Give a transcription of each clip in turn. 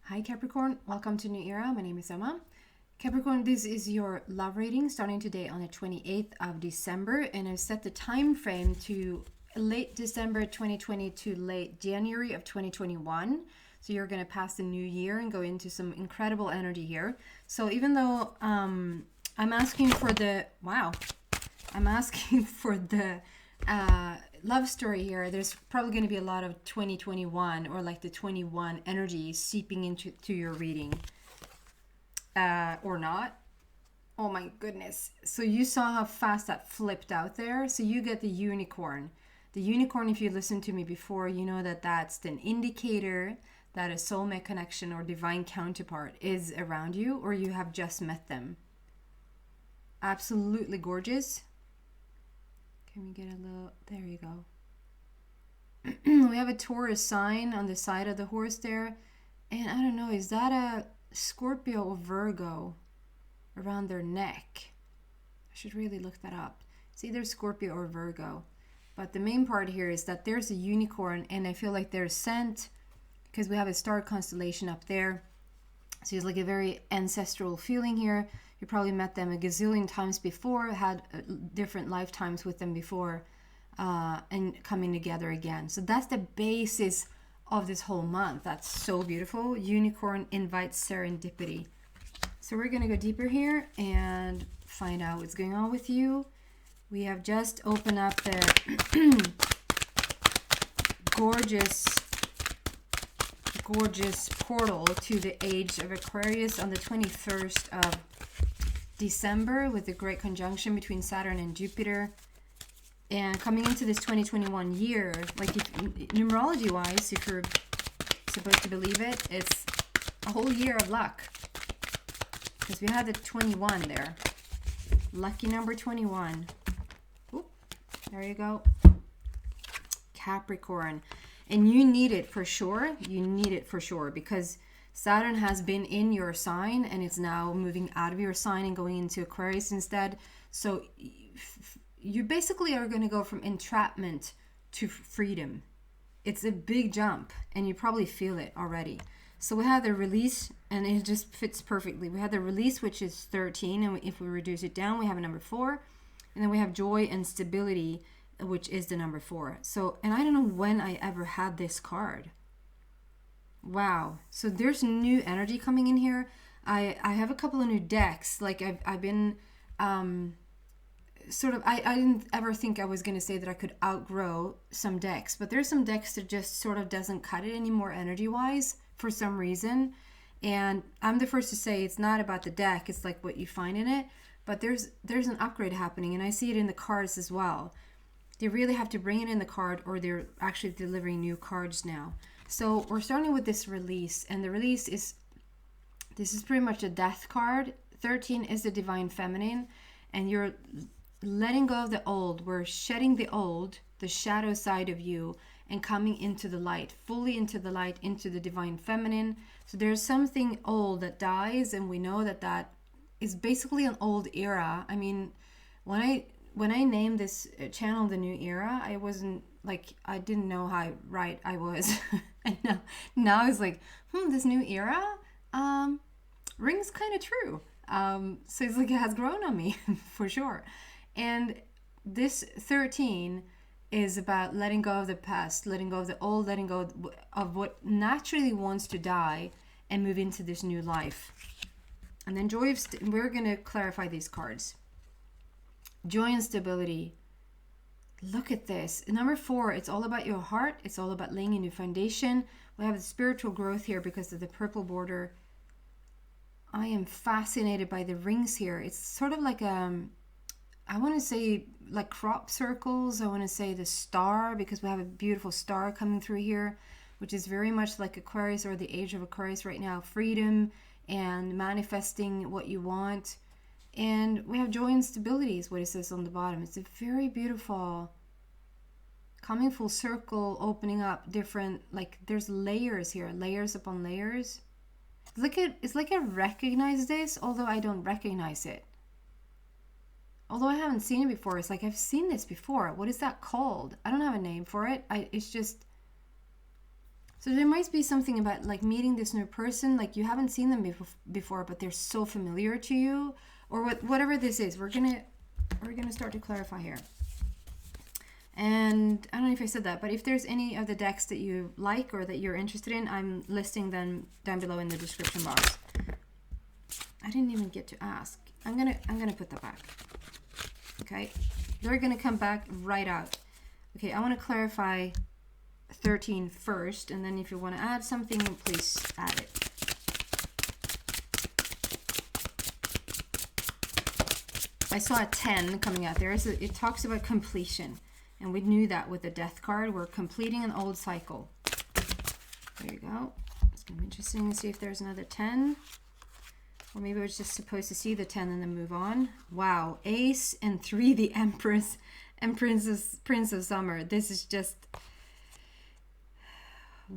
Hi Capricorn, welcome to New Era. My name is Emma. Capricorn, this is your love reading starting today on the 28th of December, and I've set the time frame to late December 2020 to late January of 2021. So you're going to pass the new year and go into some incredible energy here. So even though I'm asking for the love story here, there's probably going to be a lot of 2021 or like the 21 energy seeping into your reading, or not. Oh my goodness. So you saw how fast that flipped out there. So you get the unicorn. The unicorn, if you listened to me before, you know that that's an indicator that a soulmate connection or divine counterpart is around you, or you have just met them. Absolutely gorgeous. Can we get a little, there you go. We have a Taurus sign on the side of the horse there. And I don't know, is that a Scorpio or Virgo around their neck? I should really look that up. It's either Scorpio or Virgo. But the main part here is that there's a unicorn, and I feel like they're sent because we have a star constellation up there. So it's like a very ancestral feeling here. You probably met them a gazillion times before, had different lifetimes with them before, and coming together again. So that's the basis of this whole month. That's so beautiful. Unicorn invites serendipity. So we're going to go deeper here and find out what's going on with you. We have just opened up the gorgeous portal to the age of Aquarius on the 21st of December with the great conjunction between Saturn and Jupiter. And coming into this 2021 year, like if, numerology wise, if you're supposed to believe it, it's a whole year of luck. Because we had the 21 there. Lucky number 21. Oop, there you go. Capricorn. And you need it for sure. You need it for sure because Saturn has been in your sign and it's now moving out of your sign and going into Aquarius instead. So you basically are going to go from entrapment to freedom. It's a big jump and you probably feel it already. So we have the release, and it just fits perfectly. We have the release, which is 13, and if we reduce it down, we have a number 4. And then we have joy and stability, which is the number 4. So, and I don't know when I ever had this card. Wow. So there's new energy coming in here. I have a couple of new decks. Like I've been sort of, I didn't ever think I was going to say that I could outgrow some decks, but there's some decks that just sort of doesn't cut it anymore energy wise for some reason. And I'm the first to say it's not about the deck. It's like what you find in it, but there's an upgrade happening, and I see it in the cards as well. They really have to bring it in the card, or they're actually delivering new cards now. So we're starting with this release, and the release is, this is pretty much a death card. 13 is the divine feminine, and you're letting go of the old. We're shedding the old, the shadow side of you, and coming into the light, fully into the light, into the divine feminine. So there's something old that dies, and we know that that is basically an old era. I mean, when I named this channel The New Era, I wasn't like, I didn't know how right I was. And now it's like, this new era rings kind of true. So it's like it has grown on me for sure. And this 13 is about letting go of the past, letting go of the old, letting go of what naturally wants to die and move into this new life. And then joy of, we're going to clarify these cards. Joy and stability. Look at this. Number 4, it's all about your heart. It's all about laying a new foundation. We have the spiritual growth here because of the purple border. I am fascinated by the rings here. It's sort of like I want to say like crop circles. I want to say the star, because we have a beautiful star coming through here, which is very much like Aquarius, or the age of Aquarius right now. Freedom and manifesting what you want. And we have joy and stability is what it says on the bottom. It's a very beautiful, coming full circle, opening up different, like there's layers here, layers upon layers. It's like I recognize this, although I don't recognize it. Although I haven't seen it before, it's like I've seen this before. What is that called? I don't have a name for it. It's just So there might be something about like meeting this new person, like you haven't seen them before, but they're so familiar to you, or whatever this is. We're gonna start to clarify here. And I don't know if I said that, but if there's any of the decks that you like or that you're interested in, I'm listing them down below in the description box. I didn't even get to ask. I'm gonna put that back. Okay, they're gonna come back right out. Okay, I want to clarify 13 first, and then if you want to add something, please add it. I saw a 10 coming out there. It talks about completion, and we knew that with the death card. We're completing an old cycle. There you go. It's gonna be interesting to see if there's another 10, or maybe we're just supposed to see the 10 and then move on. Wow, Ace and 3, the Empress and Prince of Summer. This is just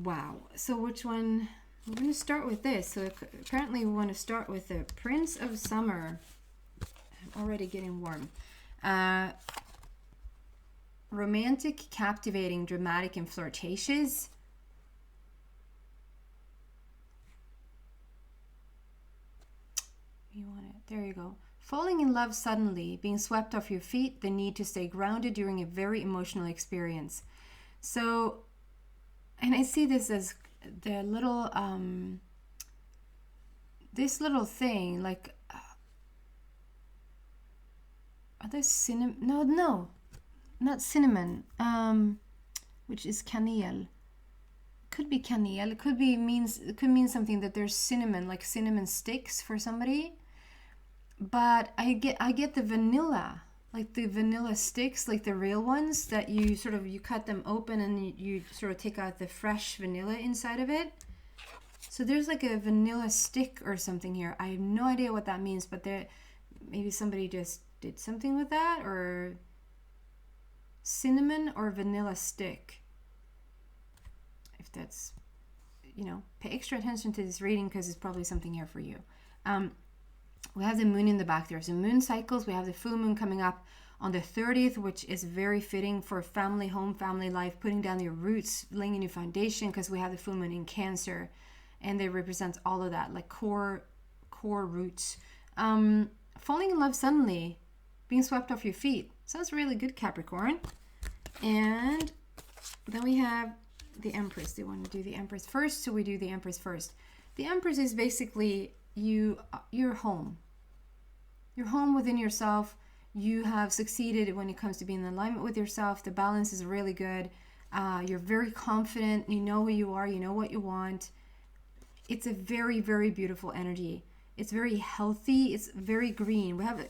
wow. So which one? We're going to start with this. So apparently we want to start with the Prince of Summer. I'm already getting warm. Romantic, captivating, dramatic, and flirtatious. You want it. There you go. Falling in love suddenly, being swept off your feet, the need to stay grounded during a very emotional experience. So, and I see this as the little, this little thing, like, are there cinnamon? No, not cinnamon, which is canel. Could be canel. It could mean something that there's cinnamon, like cinnamon sticks for somebody. But I get the vanilla, like the vanilla sticks, like the real ones that you cut them open and you sort of take out the fresh vanilla inside of it. So there's like a vanilla stick or something here. I have no idea what that means, but maybe somebody just did something with that, or cinnamon or vanilla stick. If that's, pay extra attention to this reading because it's probably something here for you. We have the moon in the back. There's the moon cycles. We have the full moon coming up on the 30th, which is very fitting for family, home, family life, putting down your roots, laying a new foundation, because we have the full moon in Cancer, and they represent all of that, like core roots. Falling in love suddenly, being swept off your feet. Sounds really good, Capricorn. And then we have the Empress. They want to do the Empress first, so we do the Empress first. The Empress is basically you're home. You're home within yourself. You have succeeded when it comes to being in alignment with yourself. The balance is really good. You're very confident. You know who you are. You know what you want. It's a very, very beautiful energy. It's very healthy. It's very green. We have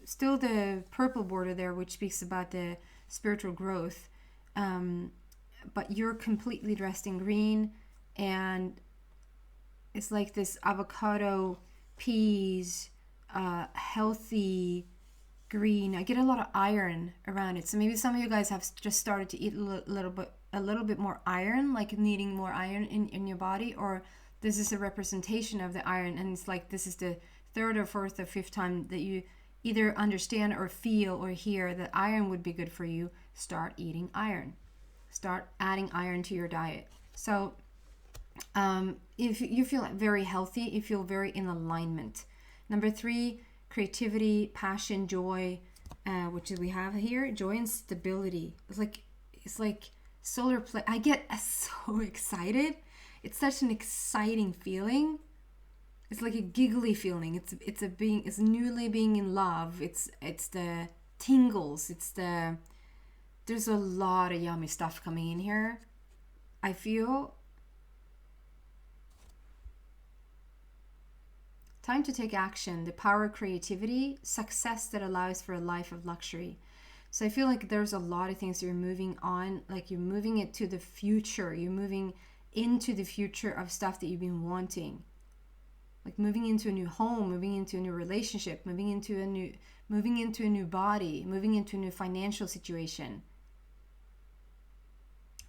still the purple border there, which speaks about the spiritual growth. But you're completely dressed in green, and it's like this avocado, peas, healthy green. I get a lot of iron around it. So maybe some of you guys have just started to eat a little bit more iron, like needing more iron in your body, or this is a representation of the iron, and it's like this is the third or fourth or fifth time that you either understand or feel or hear that iron would be good for you. Start eating iron. Start adding iron to your diet. So if you feel very healthy, you feel very in alignment. Number 3, creativity, passion, joy, which we have here, joy and stability. It's like solar play. I get so excited. It's such an exciting feeling. It's like a giggly feeling. It's newly being in love. It's the tingles. There's a lot of yummy stuff coming in here. I feel time to take action, the power of creativity, success that allows for a life of luxury. So I feel like there's a lot of things you're moving on, like you're moving it to the future. You're moving into the future of stuff that you've been wanting. Like moving into a new home, moving into a new relationship, moving into a new body, moving into a new financial situation.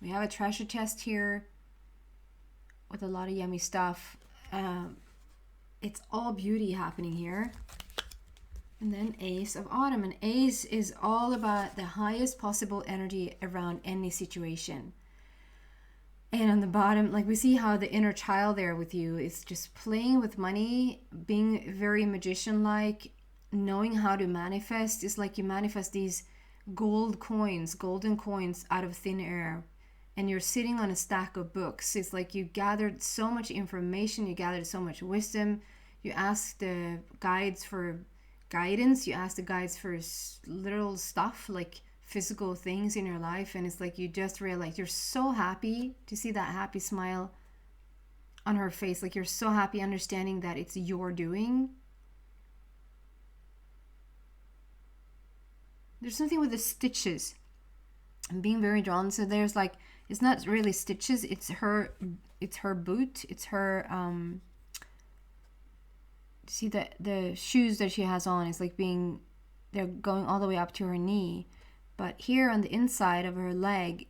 We have a treasure chest here with a lot of yummy stuff. It's all beauty happening here. And then Ace of Autumn. And Ace is all about the highest possible energy around any situation. And on the bottom, like we see how the inner child there with you is just playing with money, being very magician-like, knowing how to manifest. It's like you manifest these golden coins out of thin air. And you're sitting on a stack of books. It's like you gathered so much information, you gathered so much wisdom. You ask the guides for guidance, you ask the guides for literal stuff, like physical things in your life, and it's like you just realize you're so happy to see that happy smile on her face, like you're so happy understanding that it's your doing. There's something with the stitches. I'm being very drawn. So there's like, it's not really stitches, it's her boot, it's her see the shoes that she has on is like they're going all the way up to her knee. But here on the inside of her leg,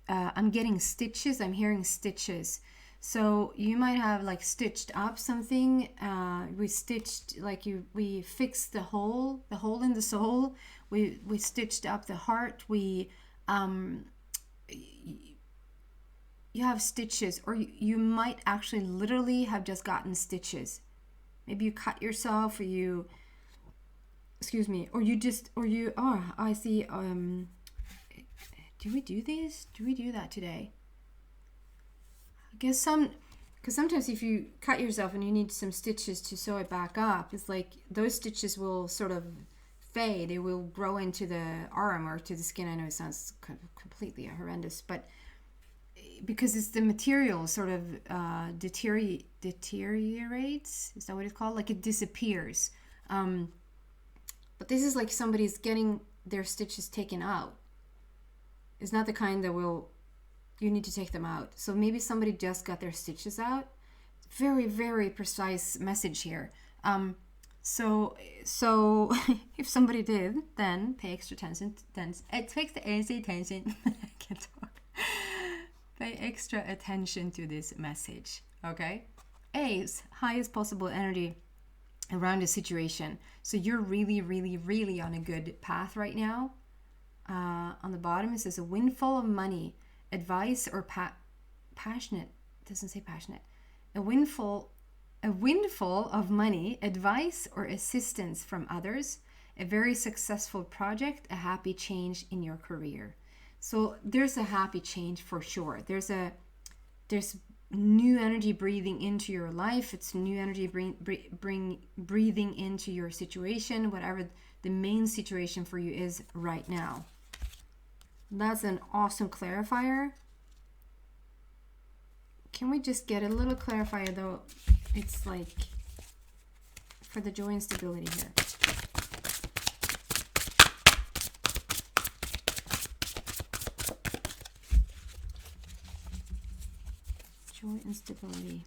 I'm getting stitches. I'm hearing stitches. So you might have like stitched up something. We stitched, like we fixed the hole in the soul. We stitched up the heart. You have stitches, or you might actually literally have just gotten stitches. Maybe you cut yourself, or you... Excuse me, I see, do we do this? Do we do that today? I guess because sometimes if you cut yourself and you need some stitches to sew it back up, it's like those stitches will sort of fade. They will grow into the arm or to the skin. I know it sounds completely horrendous, but because it's the material sort of deteriorates, is that what it's called? Like it disappears. But this is like somebody's getting their stitches taken out. It's not the kind that you need to take them out. So maybe somebody just got their stitches out. Very, very precise message here. So if somebody did, then pay extra attention. It takes the attention. I can't talk. Pay extra attention to this message. Okay? Highest possible energy around the situation. So you're really, really, really on a good path right now. On the bottom it says a windfall of money, advice or passionate. It doesn't say passionate. A windfall of money, advice or assistance from others, a very successful project, a happy change in your career. So there's a happy change for sure. There's new energy breathing into your life. It's new energy breathing into your situation, whatever the main situation for you is right now. That's an awesome clarifier. Can we just get a little clarifier though? It's like for the joy and stability here. Joy and stability.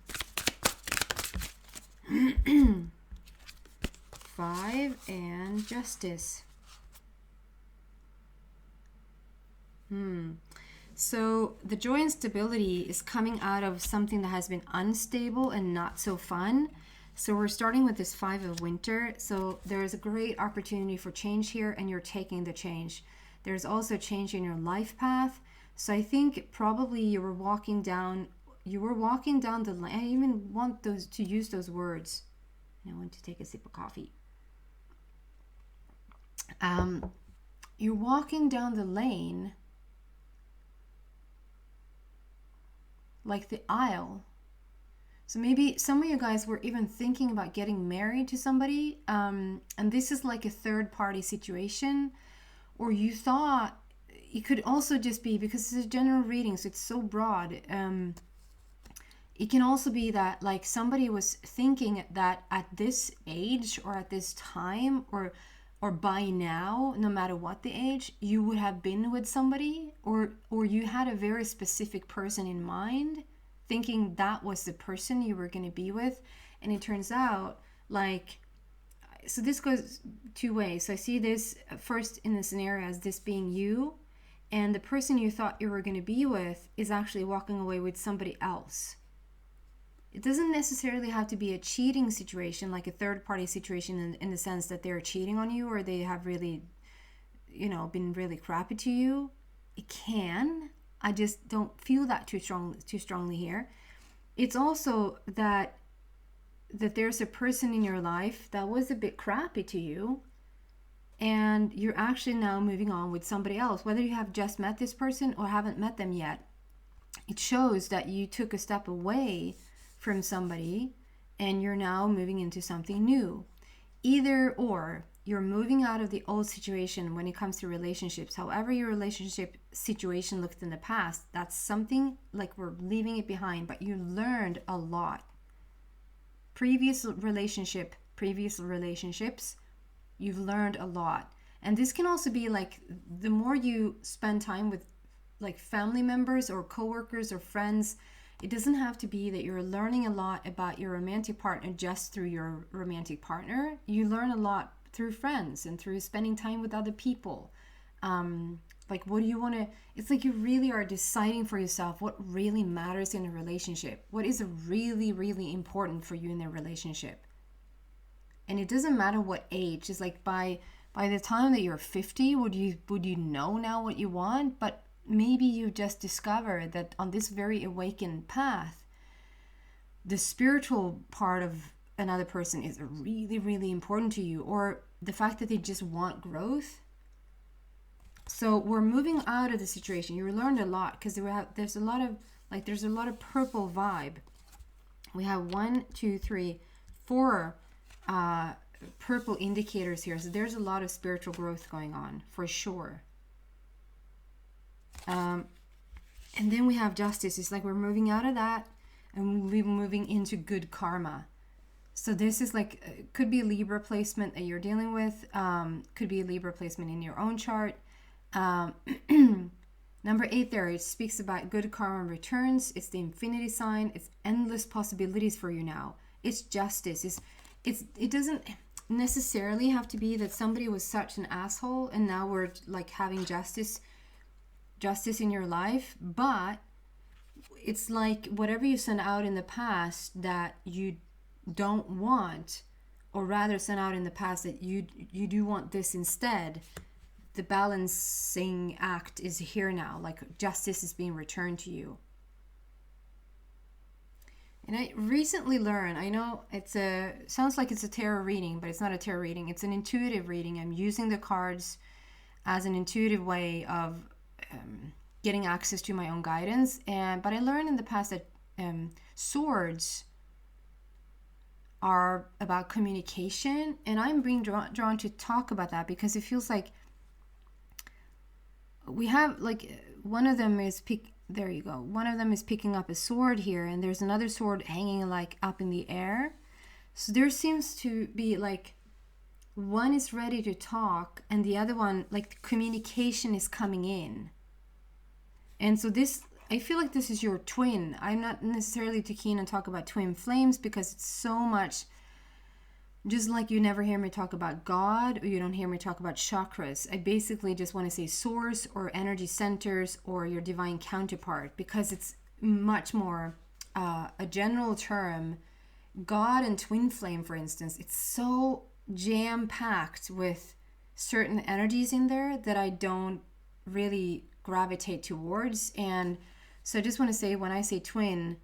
5 and justice. So the joy and stability is coming out of something that has been unstable and not so fun. So we're starting with this 5 of winter. So there's a great opportunity for change here, and you're taking the change. There's also change in your life path. So I think probably you were walking down the lane. I even want to use those words. I want to take a sip of coffee. You're walking down the lane, like the aisle. So maybe some of you guys were even thinking about getting married to somebody, and this is like a third party situation, or you thought it could also just be, because it's a general reading, so it's so broad. It can also be that like somebody was thinking that at this age or at this time or by now, no matter what the age, you would have been with somebody, or you had a very specific person in mind, thinking that was the person you were going to be with. And it turns out like, so this goes two ways. So I see this first in the scenario as this being you, and the person you thought you were going to be with is actually walking away with somebody else. It doesn't necessarily have to be a cheating situation, like a third party situation in the sense that they're cheating on you or they have really, been really crappy to you. It can, I just don't feel that too strongly here. It's also that there's a person in your life that was a bit crappy to you, and you're actually now moving on with somebody else, whether you have just met this person or haven't met them yet. It shows that you took a step away from somebody and you're now moving into something new. Either or, you're moving out of the old situation when it comes to relationships. However your relationship situation looked in the past, that's something like we're leaving it behind, but you learned a lot. Previous relationships, you've learned a lot. And this can also be like, the more you spend time with like family members or coworkers or friends, it doesn't have to be that you're learning a lot about your romantic partner just through your romantic partner. You learn a lot through friends and through spending time with other people. Like, what do you want to, it's like you really are deciding for yourself what really matters in a relationship. What is really, really important for you in a relationship. And it doesn't matter what age. It's like by the time that you're 50, would you know now what you want? But maybe you just discovered that on this very awakened path, the spiritual part of another person is really, really important to you, or the fact that they just want growth. So we're moving out of the situation. You learned a lot because there's a lot of purple vibe. We have 1, 2, 3, 4 purple indicators here. So there's a lot of spiritual growth going on for sure. And then we have justice. It's like we're moving out of that and we're moving into good karma. So this is like, could be a Libra placement that you're dealing with. Could be a Libra placement in your own chart. Number 8 there, it speaks about good karma returns. It's the infinity sign. It's endless possibilities for you now. It's justice. It doesn't necessarily have to be that somebody was such an asshole and now we're like having justice in your life, but it's like whatever you sent out in the past that you don't want, or rather sent out in the past that you do want this instead, the balancing act is here now. Like justice is being returned to you. And I recently learned, I know sounds like it's a tarot reading, but it's not a tarot reading. It's an intuitive reading. I'm using the cards as an intuitive way of getting access to my own guidance. But I learned in the past that swords are about communication, and I'm being drawn to talk about that because it feels like we have like one of them is one of them is picking up a sword here, and there's another sword hanging like up in the air. So there seems to be like one is ready to talk and the other one, like the communication is coming in. And so this, I feel like this is your twin. I'm not necessarily too keen on talk about twin flames because it's so much, just like you never hear me talk about God or you don't hear me talk about chakras. I basically just want to say source or energy centers or your divine counterpart because it's much more a general term. God and twin flame, for instance, it's so jam-packed with certain energies in there that I don't really gravitate towards. And so I just want to say, when I say twin,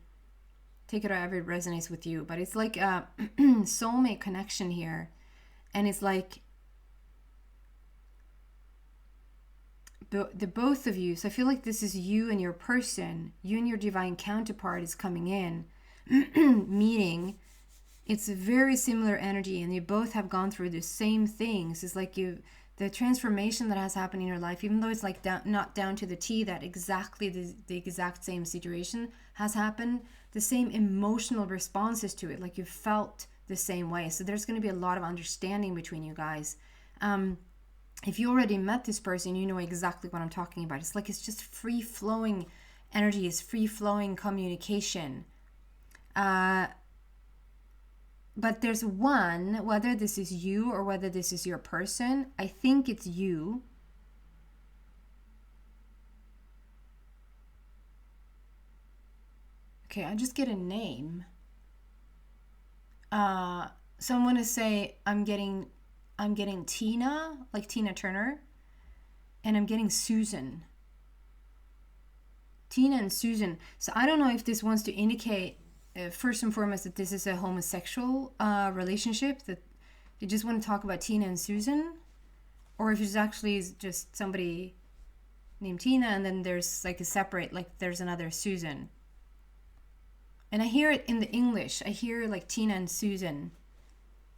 take it however it resonates with you, but it's like a soulmate connection here. And it's like the both of you. So I feel like this is you and your person, you and your divine counterpart is coming in, meeting. It's a very similar energy, and you both have gone through the same things. It's like the transformation that has happened in your life, even though it's like not down to the T that exactly the exact same situation has happened, the same emotional responses to it, like you felt the same way. So there's going to be a lot of understanding between you guys. If you already met this person, you know exactly what I'm talking about. It's like it's just free-flowing energy, it's free-flowing communication. But there's one, whether this is you or whether this is your person, I think it's you. Okay, I just get a name. So I'm going to say I'm getting Tina, like Tina Turner, and I'm getting Susan. Tina and Susan. So I don't know if this wants to indicate, first and foremost, that this is a homosexual relationship, that they just want to talk about Tina and Susan, or if it's actually just somebody named Tina and then there's like a separate, like there's another Susan. And I hear it in the English. I hear like Tina and Susan.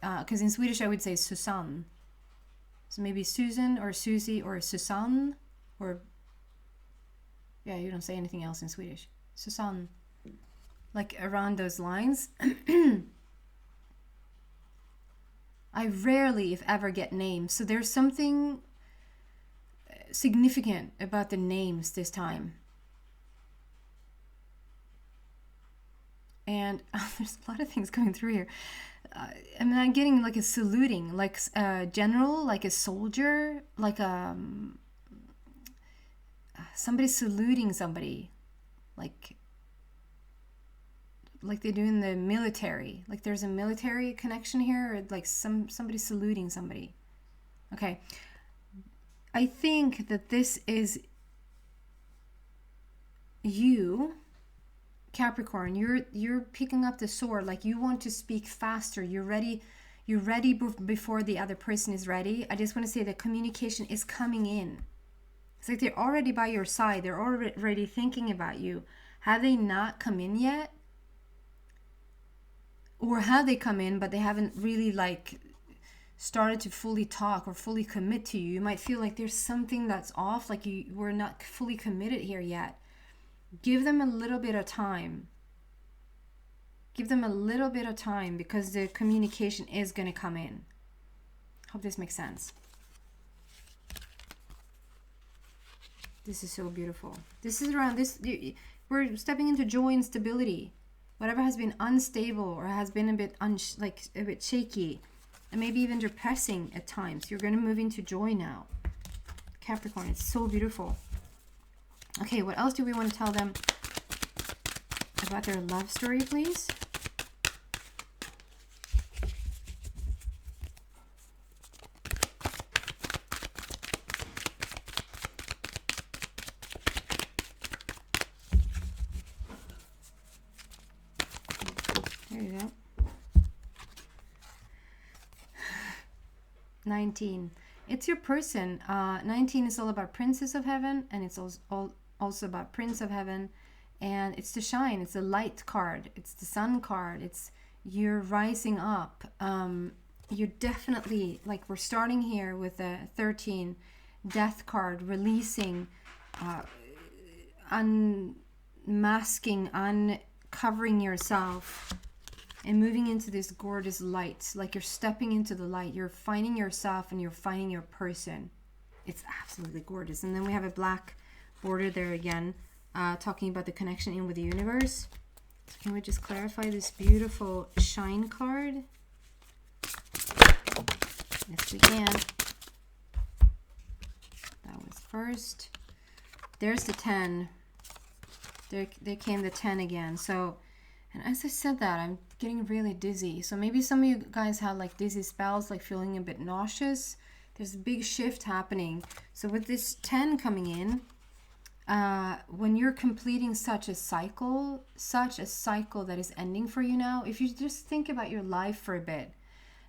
Because in Swedish I would say Susanne. So maybe Susan or Susie or Susanne, or yeah, you don't say anything else in Swedish. Susanne. Like around those lines. I rarely, if ever, get names. So there's something significant about the names this time. And there's a lot of things going through here. I mean, I'm getting like a saluting, like a general, like a soldier, like somebody saluting somebody, like they do in the military. Like there's a military connection here, or like somebody saluting somebody. Okay. I think that this is you, Capricorn. You're picking up the sword, like you want to speak faster. You're ready before the other person is ready. I just want to say that communication is coming in. It's like they're already by your side. They're already thinking about you. Have they not come in yet? Or have they come in, but they haven't really like started to fully talk or fully commit to you? You might feel like there's something that's off, like we're not fully committed here yet. Give them a little bit of time. Give them a little bit of time, because the communication is going to come in. Hope this makes sense. This is so beautiful. This is around this. We're stepping into joy and stability. Whatever has been unstable or has been a bit shaky, and maybe even depressing at times, you're going to move into joy now. Capricorn, it's so beautiful. Okay, what else do we want to tell them about their love story, please? There you go. 19. It's your person. 19 is all about Princess of Heaven, and it's also about Prince of Heaven, and it's the shine. It's the light card. It's the sun card. It's you're rising up. You're definitely, like, we're starting here with a 13 death card, releasing, unmasking, uncovering yourself, and moving into this gorgeous light. Like you're stepping into the light. You're finding yourself and you're finding your person. It's absolutely gorgeous. And then we have a black border there again, talking about the connection in with the universe. So can we just clarify this beautiful shine card? Yes, we can. That was first. There's the 10. There came the 10 again. So, and as I said that, I'm getting really dizzy. So maybe some of you guys have like dizzy spells, like feeling a bit nauseous. There's a big shift happening. So with this 10 coming in, when you're completing such a cycle that is ending for you now, if you just think about your life for a bit,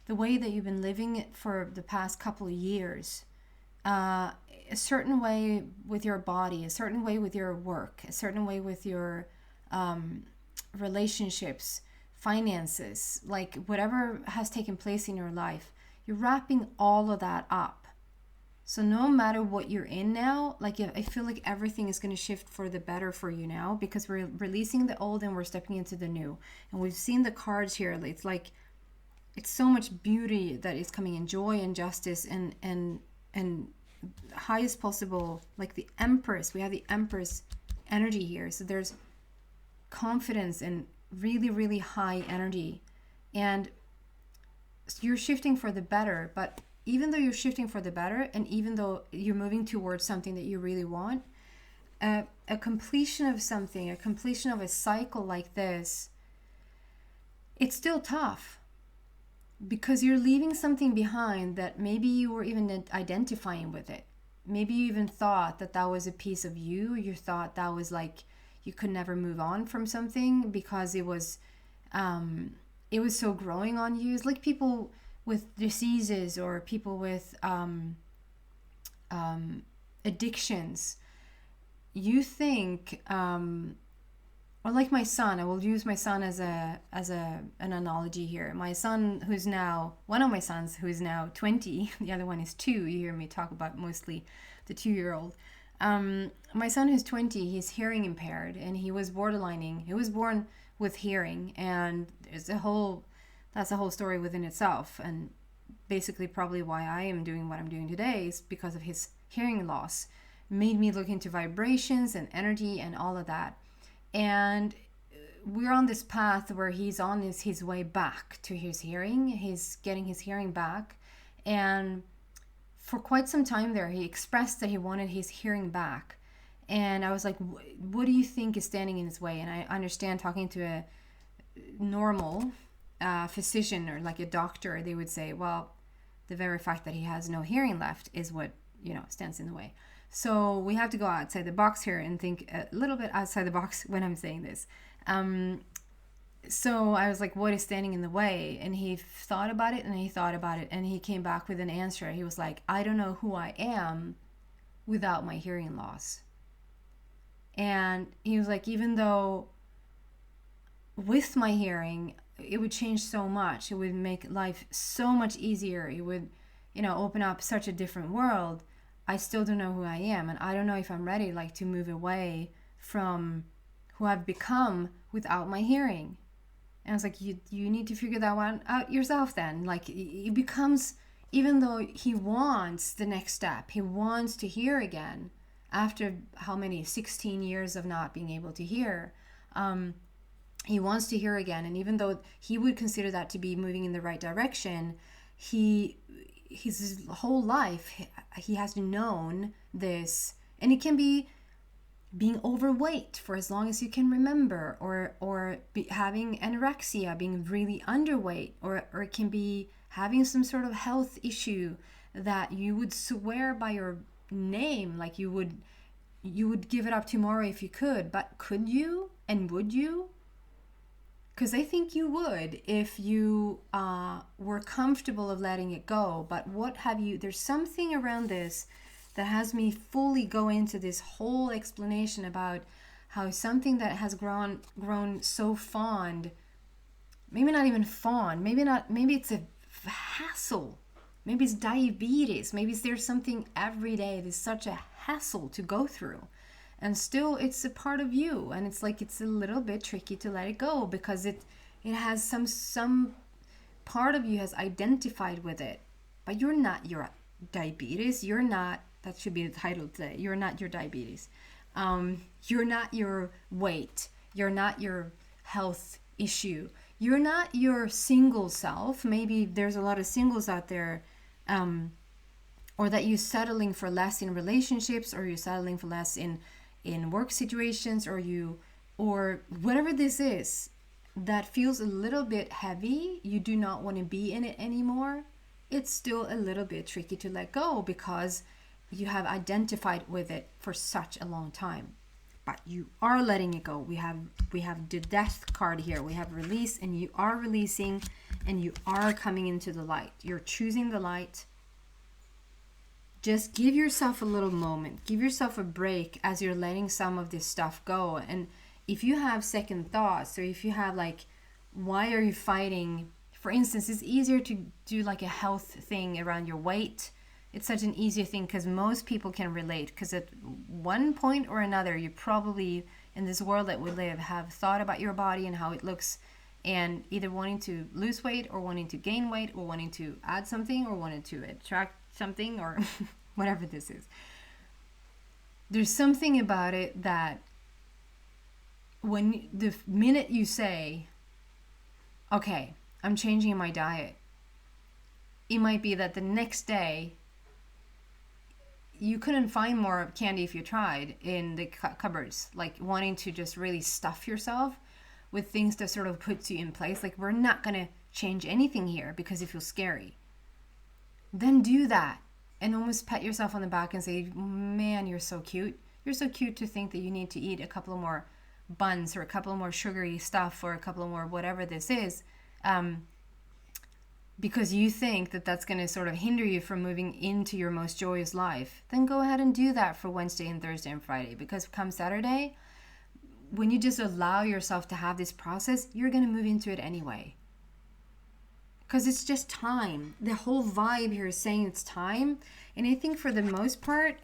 the way that you've been living it for the past couple of years, a certain way with your body, a certain way with your work, a certain way with your relationships, finances, like whatever has taken place in your life, you're wrapping all of that up. So no matter what you're in now, like I feel like everything is going to shift for the better for you now, because we're releasing the old and we're stepping into the new. And we've seen the cards here. It's like, it's so much beauty that is coming in, joy and justice and highest possible, like the Empress. We have the Empress energy here. So there's confidence and really, really high energy. And you're shifting for the better, but even though you're shifting for the better, and even though you're moving towards something that you really want, a completion of something, a completion of a cycle like this, it's still tough, because you're leaving something behind that maybe you were even identifying with it. Maybe you even thought that that was a piece of you. You thought that was like you could never move on from something because it was so growing on you. It's like people with diseases or people with addictions. You think, or like my son, I will use my son as an analogy here. My son, one of my sons who is now 20, the other one is 2. You hear me talk about mostly the 2-year-old. My son who's 20, he's hearing impaired, and he was borderlining. He was born with hearing, and that's a whole story within itself. And basically probably why I am doing what I'm doing today is because of his hearing loss. It made me look into vibrations and energy and all of that. And we're on this path where he's on his way back to his hearing. He's getting his hearing back. And for quite some time there, he expressed that he wanted his hearing back. And I was like, what do you think is standing in his way? And I understand, talking to a normal physician or like a doctor, they would say, well, the very fact that he has no hearing left is what, stands in the way. So we have to go outside the box here and think a little bit outside the box when I'm saying this. So I was like, what is standing in the way? And he thought about it, and he came back with an answer. He was like, I don't know who I am without my hearing loss. And he was like, even though with my hearing, it would change so much. It would make life so much easier. It would, open up such a different world. I still don't know who I am, and I don't know if I'm ready, to move away from who I've become without my hearing. And I was like, you need to figure that one out yourself then. It becomes, even though he wants the next step, he wants to hear again after 16 years of not being able to hear. He wants to hear again, and even though he would consider that to be moving in the right direction, his whole life he has known this, and it can be being overweight for as long as you can remember, or having anorexia, being really underweight, or it can be having some sort of health issue that you would swear by your name, like you would give it up tomorrow if you could. But could you, and would you? Because I think you would if you were comfortable of letting it go. But there's something around this that has me fully go into this whole explanation about how something that has grown so fond, maybe not even fond, maybe it's a hassle, maybe it's diabetes, maybe there's something every day that's such a hassle to go through. And still it's a part of you, and it's a little bit tricky to let it go because it has some part of you has identified with it. But you're not your diabetes. You're not, that should be the title today. You're not your diabetes. You're not your weight. You're not your health issue. You're not your single self. Maybe there's a lot of singles out there, or that you're settling for less in relationships, or you're settling for less in work situations, or whatever this is that feels a little bit heavy. You do not want to be in it anymore. It's still a little bit tricky to let go because you have identified with it for such a long time. But you are letting it go. We have the death card here. We have release, and you are releasing, and you are coming into the light. You're choosing the light. Just give yourself a little moment. Give yourself a break as you're letting some of this stuff go. And if you have second thoughts, or if you have why are you fighting? For instance, it's easier to do a health thing around your weight. It's such an easier thing because most people can relate, because at one point or another, you probably, in this world that we live, have thought about your body and how it looks, and either wanting to lose weight or wanting to gain weight or wanting to add something or wanting to attract something or whatever this is. There's something about it that when the minute you say, okay, I'm changing my diet, it might be that the next day you couldn't find more candy if you tried in the cupboards, wanting to just really stuff yourself with things that sort of puts you in place. We're not going to change anything here because it feels scary. Then do that and almost pat yourself on the back and say, man, you're so cute. You're so cute to think that you need to eat a couple of more buns or a couple more sugary stuff or a couple more whatever this is, because you think that that's going to sort of hinder you from moving into your most joyous life, then go ahead and do that for Wednesday and Thursday and Friday. Because come Saturday, when you just allow yourself to have this process, you're going to move into it anyway. Because it's just time. The whole vibe here is saying it's time. And I think for the most part,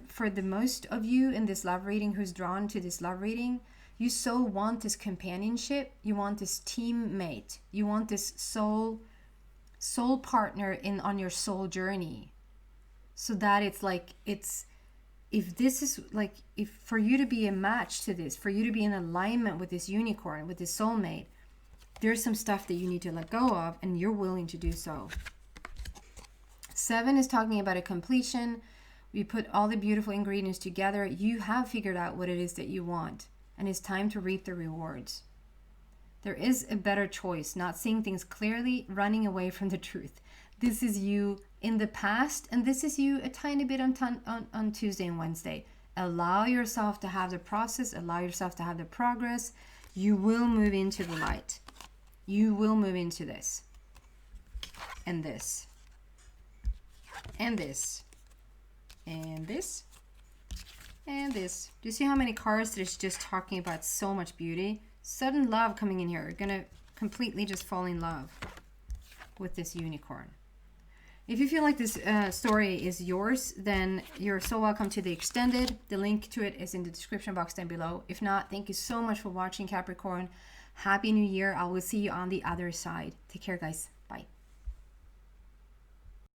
for the most of you in this love reading who's drawn to this love reading, you so want this companionship. You want this teammate. You want this soul partner on your soul journey. So that it's like, if for you to be a match to this, for you to be in alignment with this unicorn, with this soulmate, there's some stuff that you need to let go of, and you're willing to do so. 7 is talking about a completion. We put all the beautiful ingredients together. You have figured out what it is that you want, and it's time to reap the rewards. There is a better choice, not seeing things clearly, running away from the truth. This is you in the past, and this is you a tiny bit on Tuesday and Wednesday. Allow yourself to have the process, allow yourself to have the progress. You will move into the light. You will move into this, and this, and this, and this, and this. Do you see how many cards that is just talking about so much beauty? Sudden love coming in here. You're going to completely just fall in love with this unicorn. If you feel like this story is yours, then you're so welcome to the extended. The link to it is in the description box down below. If not, thank you so much for watching, Capricorn. Happy New Year. I will see you on the other side. Take care, guys.